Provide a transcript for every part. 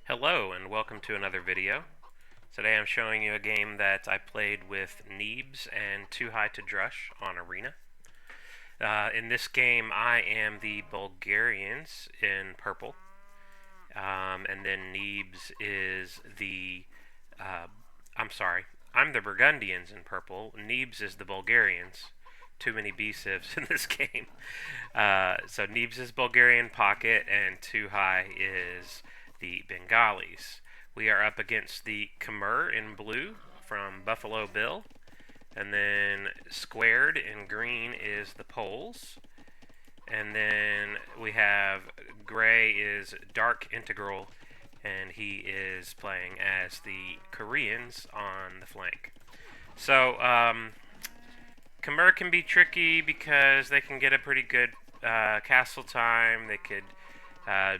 Hello and welcome to another video. Today I'm showing you a game that I played with Neebs and Too High to Drush on Arena. In this game I am the Bulgarians in purple, and then Neebs is uh, I'm the Burgundians in purple, Neebs is the Bulgarians. Too many B-civs in this game. So Neebs is Bulgarian pocket and Too High is the Bengalis. We are up against the Khmer in blue from Buffalo Bill. And then squared in green is the Poles. And then we have gray is Dark Integral, and he is playing as the Koreans on the flank. So, Khmer can be tricky because they can get a pretty good castle time. They could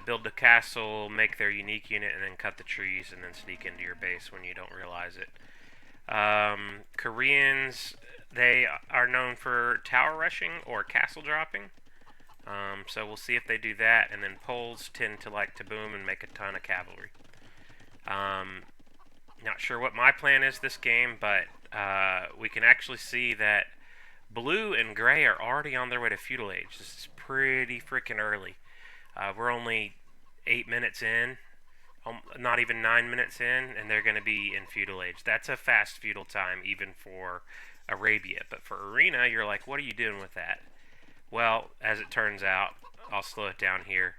build a castle, make their unique unit, and then cut the trees and then sneak into your base when you don't realize it. Koreans, they are known for tower rushing or castle dropping. So we'll see if they do that. And then Poles tend to like to boom and make a ton of cavalry. Not sure what my plan is this game, but we can actually see that blue and gray are already on their way to feudal age. This is pretty freaking early. We're only 8 minutes in, not even 9 minutes in, and they're going to be in feudal age. That's a fast feudal time even for Arabia. But for Arena, you're like, what are you doing with that? Well, as it turns out, I'll slow it down here.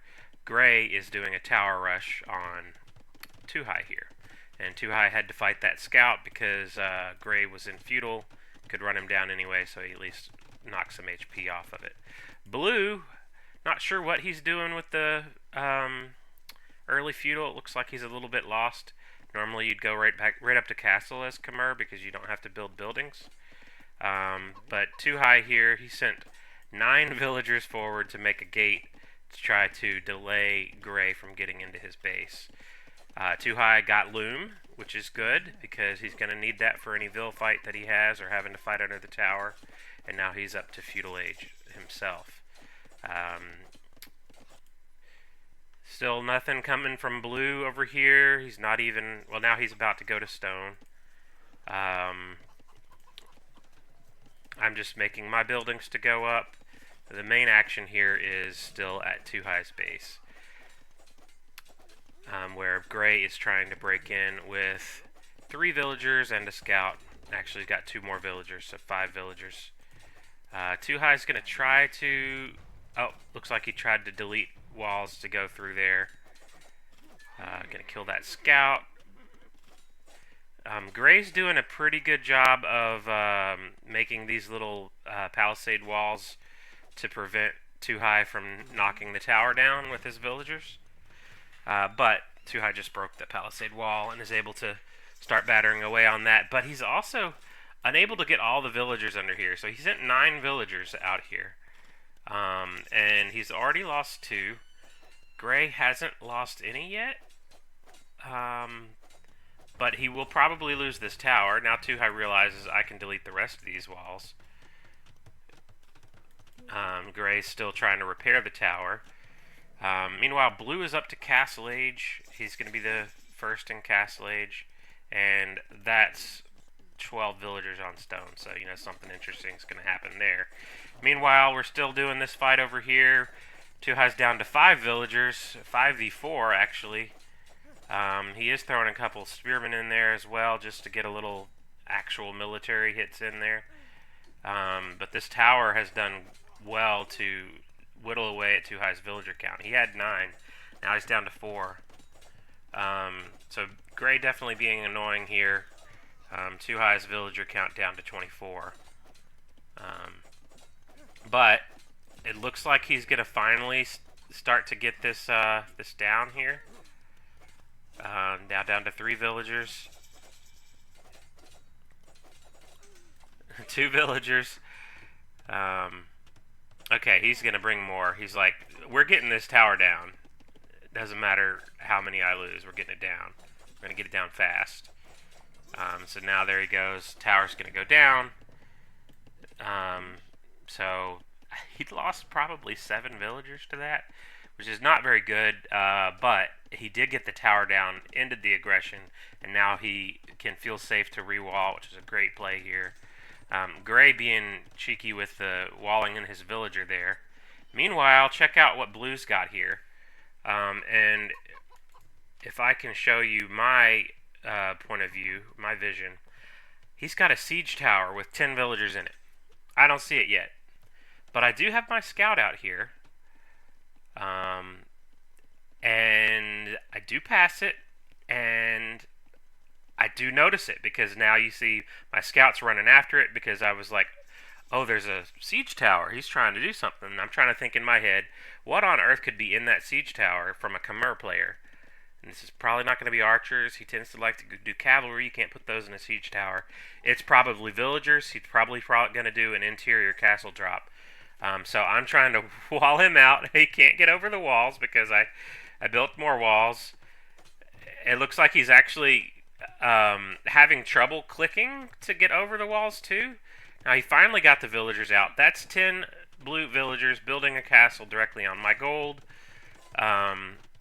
Gray is doing a tower rush on Too High here. And Too High had to fight that scout because Gray was in feudal, could run him down anyway, so he at least knocks some HP off of it. Blue, not sure what he's doing with the early feudal. It looks like he's a little bit lost. Normally you'd go right up to castle as Khmer because you don't have to build buildings. But Too High here, he sent 9 villagers forward to make a gate to try to delay Gray from getting into his base. Too High got Loom, which is good because he's going to need that for any Vil fight that he has or having to fight under the tower. And now he's up to feudal age himself. Still nothing coming from blue over here. He's not even, well, now he's about to go to stone. I'm just making my buildings to go up. The main action here is still at Too High's base, where Gray is trying to break in with 3 villagers and a scout. Actually, he's got 2 more villagers, so 5 villagers. Too High's going to try to... Oh, looks like he tried to delete walls to go through there. Going to kill that scout. Gray's doing a pretty good job of making these little palisade walls to prevent Too High from knocking the tower down with his villagers. But Too High just broke the palisade wall and is able to start battering away on that. But he's also unable to get all the villagers under here. So he sent 9 villagers out here. And he's already lost 2. Gray hasn't lost any yet. But he will probably lose this tower. Now Too High realizes I can delete the rest of these walls. Gray's still trying to repair the tower. Meanwhile, blue is up to Castle Age. He's going to be the first in Castle Age. And that's 12 villagers on stone. So, you know, something interesting is going to happen there. Meanwhile, we're still doing this fight over here. Too High's down to 5 villagers. 5v4, actually. He is throwing a couple spearmen in there as well, just to get a little actual military hits in there. But this tower has done well to whittle away at Too High's villager count. He had 9. Now he's down to 4. So Gray definitely being annoying here. Too High's villager count down to 24. But it looks like he's going to finally start to get this this down here. Now down to 3 villagers. 2 villagers. Okay, he's going to bring more. He's like, we're getting this tower down. It doesn't matter how many I lose. We're getting it down. We're going to get it down fast. So now there he goes. Tower's going to go down. So he lost probably 7 villagers to that, which is not very good, but he did get the tower down, ended the aggression, and now he can feel safe to re-wall, which is a great play here. Gray being cheeky with the walling in his villager there. Meanwhile, check out what Blue's got here. And if I can show you my point of view, my vision, he's got a siege tower with 10 villagers in it. I don't see it yet. But I do have my scout out here. And I do pass it, and I do notice it, because now you see my scouts running after it, because I was like, oh, there's a siege tower. He's trying to do something. And I'm trying to think in my head, what on earth could be in that siege tower from a Khmer player? And this is probably not going to be archers. He tends to like to do cavalry. You can't put those in a siege tower. It's probably villagers. He's probably going to do an interior castle drop. So I'm trying to wall him out. He can't get over the walls because I built more walls. It looks like he's actually having trouble clicking to get over the walls too. Now he finally got the villagers out. That's 10 blue villagers building a castle directly on my gold.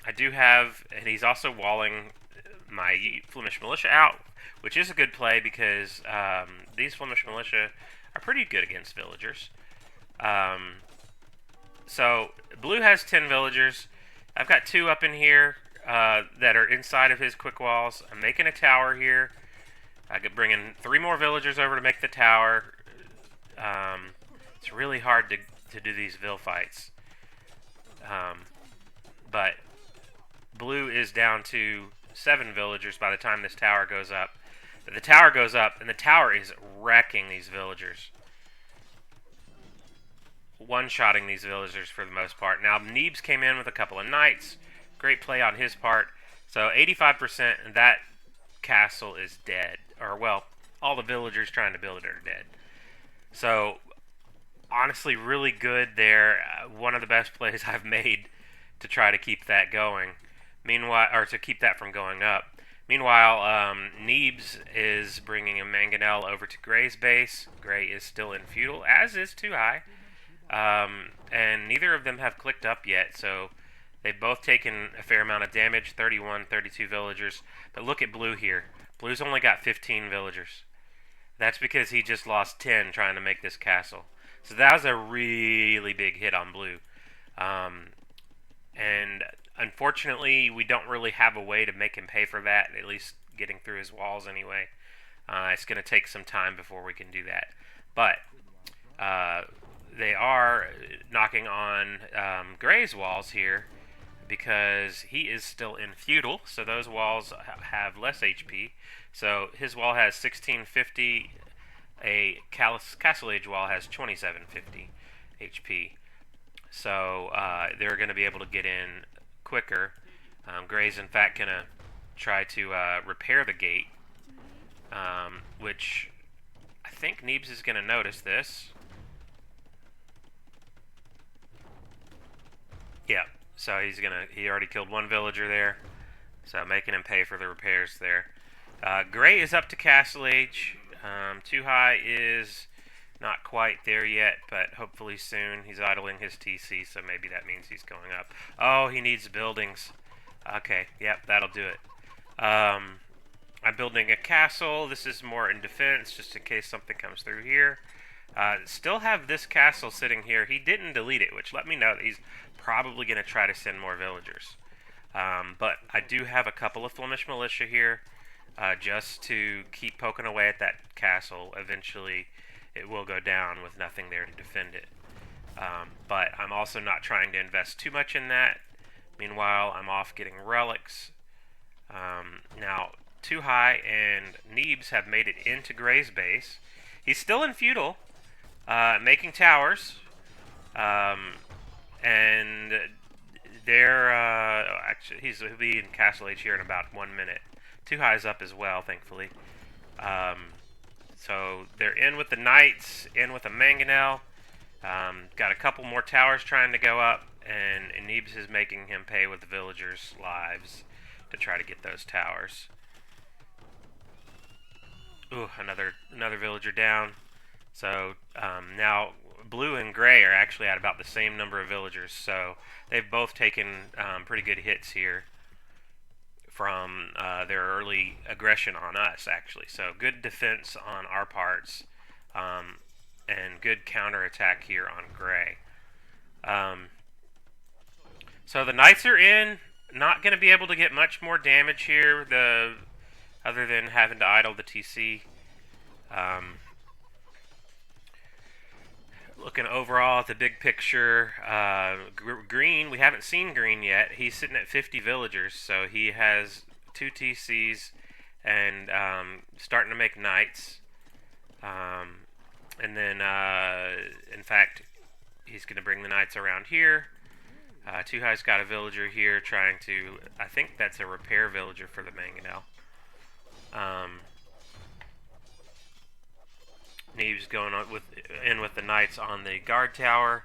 I do have, and he's also walling my Flemish militia out, which is a good play because these Flemish militia are pretty good against villagers. So blue has 10 villagers. I've got 2 up in here that are inside of his quick walls. I'm making a tower here. I could bring in 3 more villagers over to make the tower. It's really hard to do these vill fights. But blue is down to 7 villagers by the time this tower goes up. But the tower goes up, and the tower is wrecking these villagers. One-shotting these villagers for the most part. Now, Neebs came in with a couple of knights. Great play on his part. So 85%, and that castle is dead. Or, well, all the villagers trying to build it are dead. So, honestly, really good there. One of the best plays I've made to try to keep that going. Meanwhile, or to keep that from going up. Meanwhile, Neebs is bringing a Mangonel over to Gray's base. Gray is still in feudal, as is Too High. And neither of them have clicked up yet, so they've both taken a fair amount of damage, 31, 32 villagers. But look at Blue here. Blue's only got 15 villagers. That's because he just lost 10 trying to make this castle. So that was a really big hit on Blue. And unfortunately, we don't really have a way to make him pay for that, at least getting through his walls anyway. It's going to take some time before we can do that. But they are knocking on Gray's walls here because he is still in feudal, so those walls have less HP. So his wall has 1650, a Castle Age wall has 2750 HP. So they're going to be able to get in quicker. Gray's in fact going to try to repair the gate, which I think Neebs is going to notice this. Yeah, so he already killed 1 villager there, so making him pay for the repairs there. Gray is up to Castle Age. Too High is not quite there yet, but hopefully soon. He's idling his TC, so maybe that means he's going up. Oh, he needs buildings. Okay, yep, that'll do it. I'm building a castle. This is more in defense, just in case something comes through here. Still have this castle sitting here. He didn't delete it, which let me know that he's probably going to try to send more villagers. But I do have a couple of Flemish militia here, just to keep poking away at that castle. Eventually, it will go down with nothing there to defend it. But I'm also not trying to invest too much in that. Meanwhile, I'm off getting relics. Now, Too High and Neebs have made it into Gray's base. He's still in feudal, making towers. And they're actually he'll be in Castle Age here in about 1 minute. Too High's up as well, thankfully. So they're in with the knights, in with a Mangonel. Got a couple more towers trying to go up, and Neebs is making him pay with the villagers' lives to try to get those towers. Ooh, another villager down. So now Blue and Gray are actually at about the same number of villagers, so they've both taken pretty good hits here. from their early aggression on us, actually. So good defense on our parts, and good counterattack here on Gray. So the Knights are in. Not going to be able to get much more damage here, other than having to idle the TC. Looking overall at the big picture, Green, we haven't seen Green yet. He's sitting at 50 villagers, so he has 2 TCs and starting to make Knights. And then, in fact, he's going to bring the Knights around here. Too High's got a villager here trying to, I think that's a repair villager for the Mangonel. Neeb's going on with the Knights on the guard tower.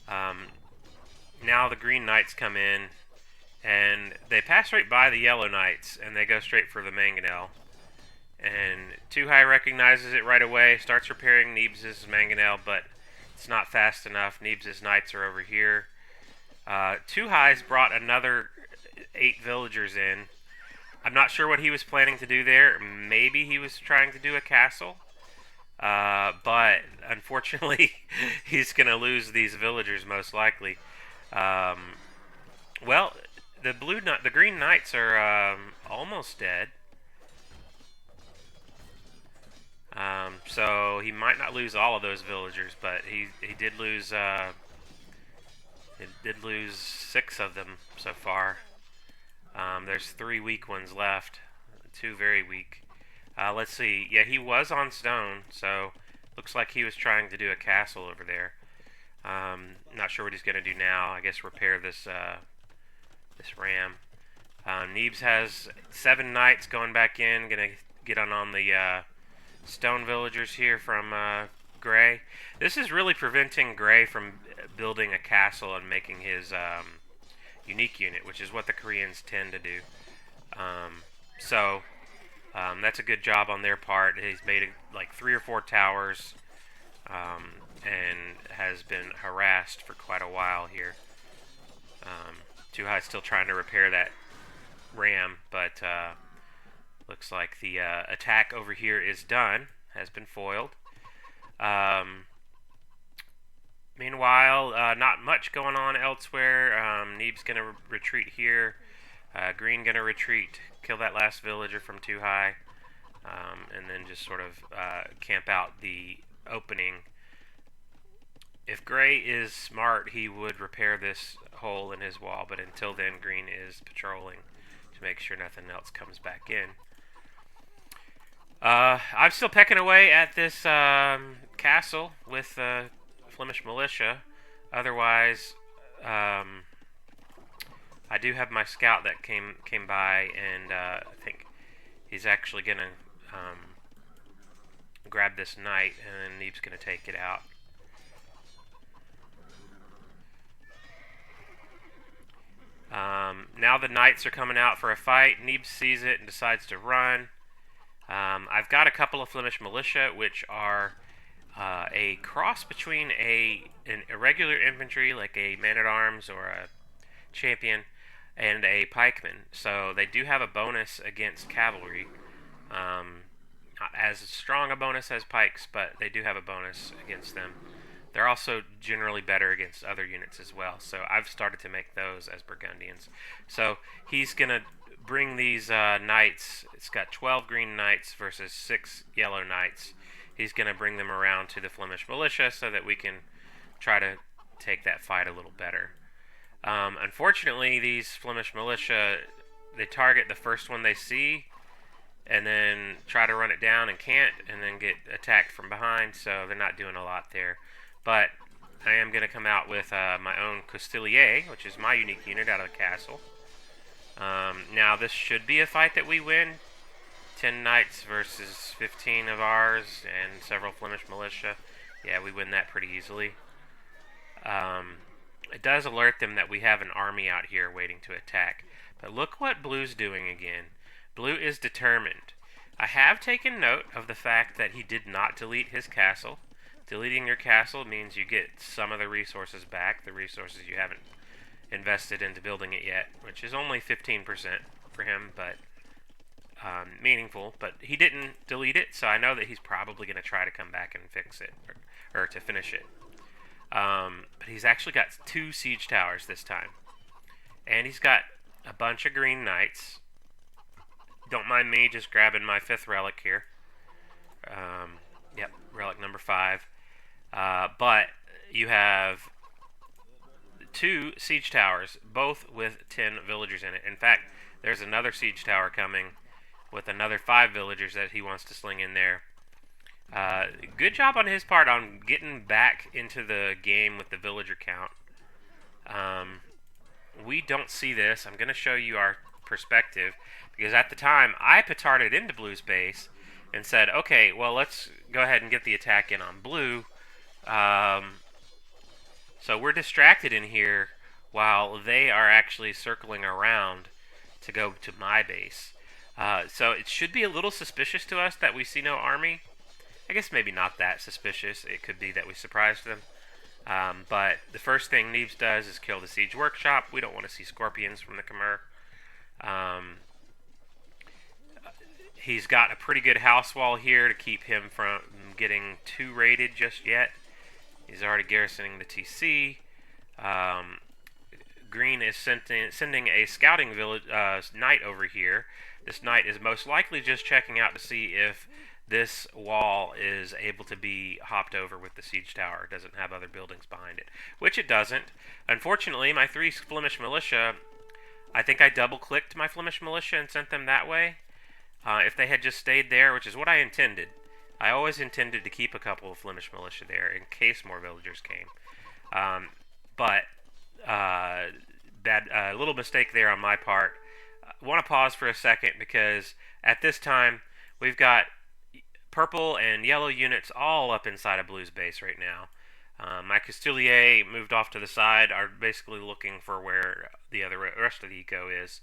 Now the Green Knights come in, and they pass right by the Yellow Knights, and they go straight for the Mangonel. And Too High recognizes it right away, starts repairing Neebs' Mangonel, but it's not fast enough. Neebs' Knights are over here. Too High's brought another 8 villagers in. I'm not sure what he was planning to do there. Maybe he was trying to do a castle. But unfortunately, he's going to lose these villagers most likely. Well, the Green Knights are almost dead. So he might not lose all of those villagers, but he did lose. It did lose 6 of them so far. There's 3 weak ones left. 2 very weak. Let's see. Yeah, he was on stone, so looks like he was trying to do a castle over there. Not sure what he's going to do now. I guess repair this ram. Neebs has 7 knights going back in. Going to get on the stone villagers here from Gray. This is really preventing Gray from building a castle and making his unique unit, which is what the Koreans tend to do. That's a good job on their part. He's made like 3 or 4 towers, and has been harassed for quite a while here. Too High still trying to repair that ram, but looks like the attack over here is done, has been foiled. Meanwhile, not much going on elsewhere. Neeb's going to retreat here. Green going to retreat, kill that last villager from Too High, and then just sort of camp out the opening. If Gray is smart, he would repair this hole in his wall, but until then, Green is patrolling to make sure nothing else comes back in. I'm still pecking away at this castle with the Flemish militia. Otherwise, I do have my scout that came by, and I think he's actually gonna grab this knight, and then Neeb's gonna take it out. Now the knights are coming out for a fight. Neebs sees it and decides to run. I've got a couple of Flemish militia, which are a cross between an irregular infantry, like a man-at-arms or a champion, and a pikeman. So they do have a bonus against cavalry. Not as strong a bonus as pikes, but they do have a bonus against them. They're also generally better against other units as well. So I've started to make those as Burgundians. So he's going to bring these knights. It's got 12 green knights versus 6 yellow knights. He's going to bring them around to the Flemish militia so that we can try to take that fight a little better. Unfortunately, these Flemish militia, they target the first one they see and then try to run it down and can't, and then get attacked from behind, so they're not doing a lot there. But I am going to come out with my own Costelier, which is my unique unit out of the castle. Now this should be a fight that we win. 10 knights versus 15 of ours and several Flemish militia. Yeah, we win that pretty easily. It does alert them that we have an army out here waiting to attack. But look what Blue's doing again. Blue is determined. I have taken note of the fact that he did not delete his castle. Deleting your castle means you get some of the resources back, the resources you haven't invested into building it yet, which is only 15%. for him, but meaningful. But he didn't delete it, so I know that he's probably going to try to come back and fix it, or to finish it. But he's actually got 2 siege towers this time. And he's got a bunch of green knights. Don't mind me just grabbing my 5th relic here. Yep, relic number 5. But you have 2 siege towers, both with 10 villagers in it. In fact, there's another siege tower coming with another 5 villagers that he wants to sling in there. Good job on his part on getting back into the game with the villager count. We don't see this. I'm going to show you our perspective, because at the time I petarded into Blue's base and said, okay, well, let's go ahead and get the attack in on Blue. So we're distracted in here while they are actually circling around to go to my base. So it should be a little suspicious to us that we see no army. I guess maybe not that suspicious. It could be that we surprised them. But the first thing Neebs does is kill the siege workshop. We don't want to see scorpions from the Khmer. He's got a pretty good house wall here to keep him from getting too raided just yet. He's already garrisoning the TC. Green is sending a scouting knight over here. This knight is most likely just checking out to see if this wall is able to be hopped over with the siege tower. It doesn't have other buildings behind it, which it doesn't. Unfortunately, my 3 Flemish militia, I think I double-clicked my Flemish militia and sent them that way. If they had just stayed there, which is what I intended. I always intended to keep a couple of Flemish militia there in case more villagers came. But bad little mistake there on my part. I want to pause for a second because at this time we've got purple and yellow units all up inside of Blue's base right now. My Castilier moved off to the side, are basically looking for where the rest of the eco is.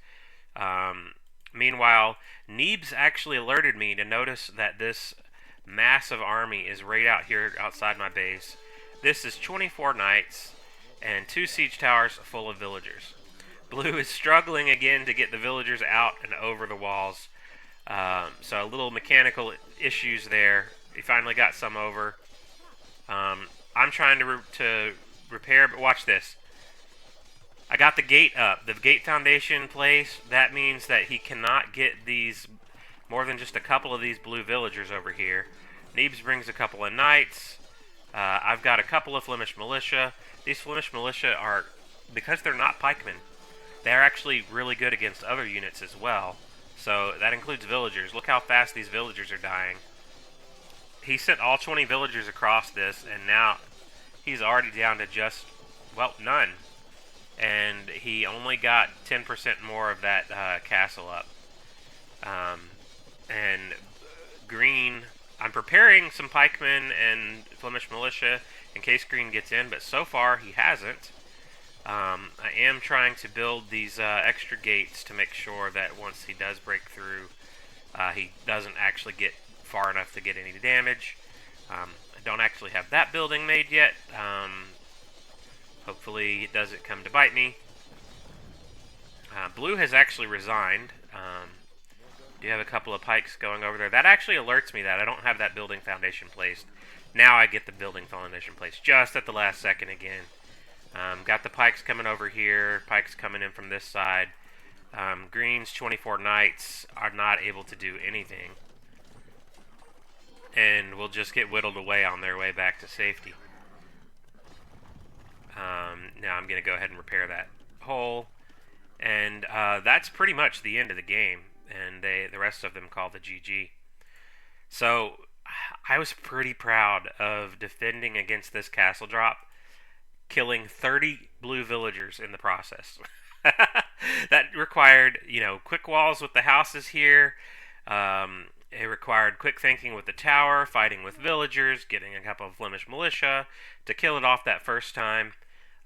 Meanwhile, Neebs actually alerted me to notice that this massive army is right out here outside my base. This is 24 knights and 2 siege towers full of villagers. Blue is struggling again to get the villagers out and over the walls. So a little mechanical issues there. He finally got some over. I'm trying to repair, but watch this. I got the gate up. The gate foundation in place. That means that he cannot get these, more than just a couple of these blue villagers over here. Neebs brings a couple of knights. I've got a couple of Flemish militia. These Flemish militia are, because they're not pikemen, they're actually really good against other units as well. So that includes villagers. Look how fast these villagers are dying. He sent all 20 villagers across this, and now he's already down to just, well, none. And he only got 10% more of that castle up. And Green, I'm preparing some pikemen and Flemish militia in case Green gets in, but so far he hasn't. I am trying to build these extra gates to make sure that once he does break through, he doesn't actually get far enough to get any damage. I don't actually have that building made yet. Hopefully it doesn't come to bite me. Blue has actually resigned. Do have a couple of pikes going over there. That actually alerts me that I don't have that building foundation placed. Now I get the building foundation placed just at the last second again. Got the pikes coming over here. Pikes coming in from this side. Green's 24 knights are not able to do anything. And will just get whittled away on their way back to safety. Now I'm going to go ahead and repair that hole. And that's pretty much the end of the game. And the rest of them call the GG. So I was pretty proud of defending against this castle drop, killing 30 blue villagers in the process. That required, quick walls with the houses here. It required quick thinking with the tower, fighting with villagers, getting a couple of Flemish militia to kill it off that first time.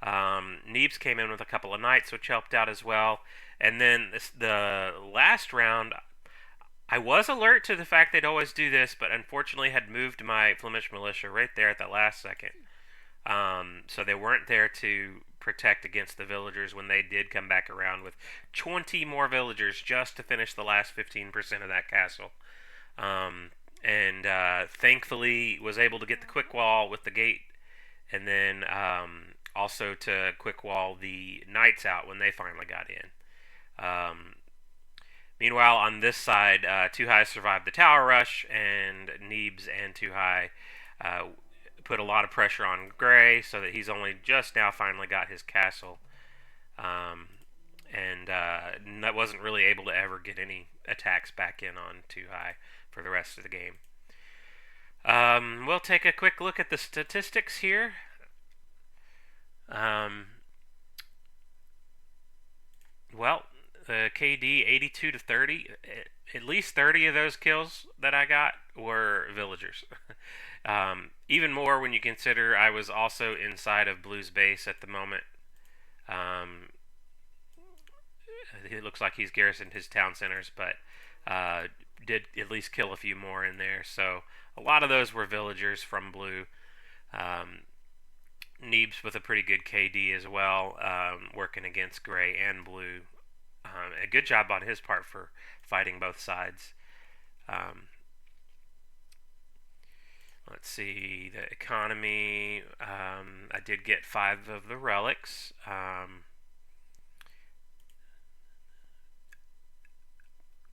Neebs came in with a couple of knights, which helped out as well. And then the last round, I was alert to the fact they'd always do this, but unfortunately had moved my Flemish militia right there at the last second. So they weren't there to protect against the villagers when they did come back around with 20 more villagers just to finish the last 15% of that castle. And thankfully was able to get the quick wall with the gate, and then also to quick wall the knights out when they finally got in. Meanwhile, on this side, Too High survived the tower rush, and Neebs and Too High put a lot of pressure on Gray, so that he's only just now finally got his castle, and that wasn't really able to ever get any attacks back in on Too High for the rest of the game. We'll take a quick look at the statistics here. Well, the KD 82 to 30. At least 30 of those kills that I got were villagers. Even more when you consider I was also inside of Blue's base at the moment. It looks like he's garrisoned his town centers, but did at least kill a few more in there. So a lot of those were villagers from Blue. Neebs with a pretty good KD as well, working against Gray and Blue. A good job on his part for fighting both sides. Let's see, the economy. I did get 5 of the relics.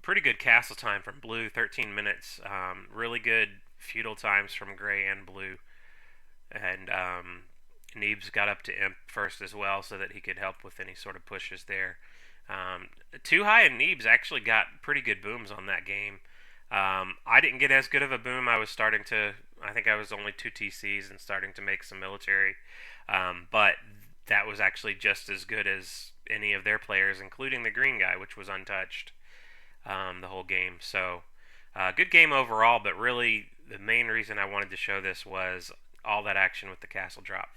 Pretty good castle time from Blue, 13 minutes. Really good feudal times from Gray and Blue. And Neebs got up to Imp first as well, so that he could help with any sort of pushes there. Too High and Neebs actually got pretty good booms on that game. I didn't get as good of a boom. I think I was only 2 TCs and starting to make some military. But that was actually just as good as any of their players, including the green guy, which was untouched the whole game. So, good game overall, but really the main reason I wanted to show this was all that action with the castle drop.